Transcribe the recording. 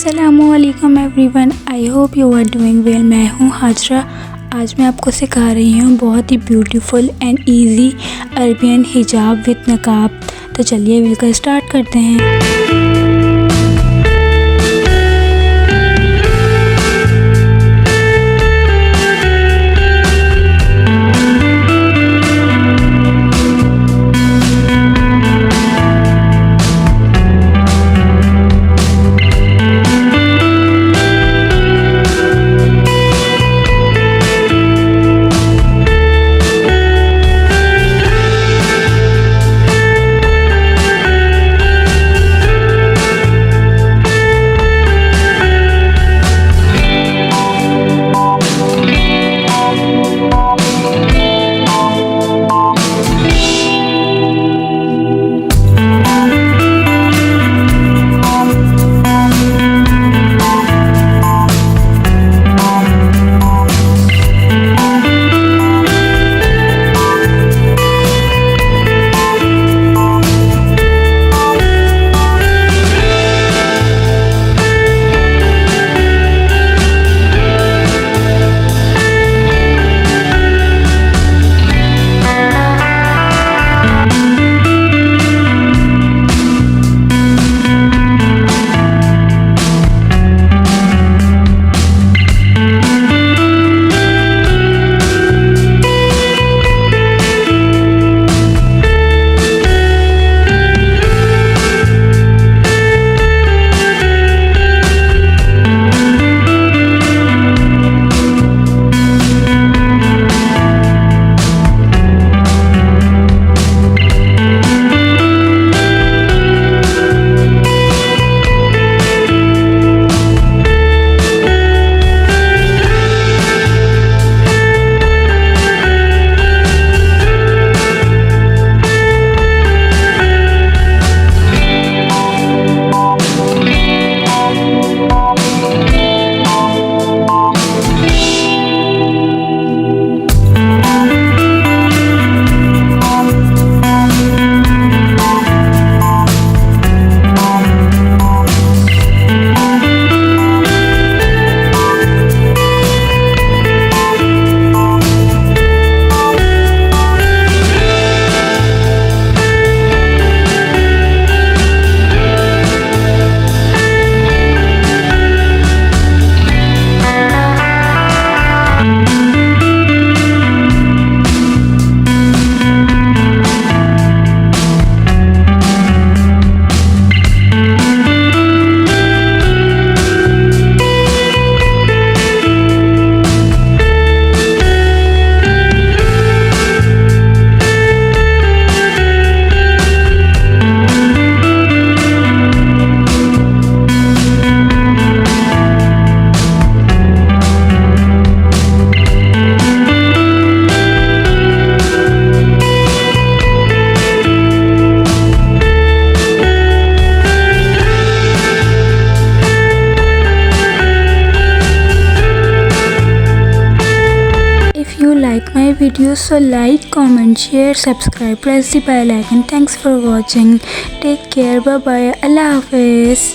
अस्सलामुअलैकुम everyone, I hope you are doing well. मैं हूँ हाजरा। आज मैं आपको सिखा रही हूँ बहुत ही ब्यूटीफुल एंड इजी अरबियन हिजाब विद नकाब। तो चलिए मिलकर स्टार्ट करते हैं। If you like my videos, so like, comment, share, subscribe, press the bell icon. Thanks for watching. Take care. Bye bye. Allah Hafiz.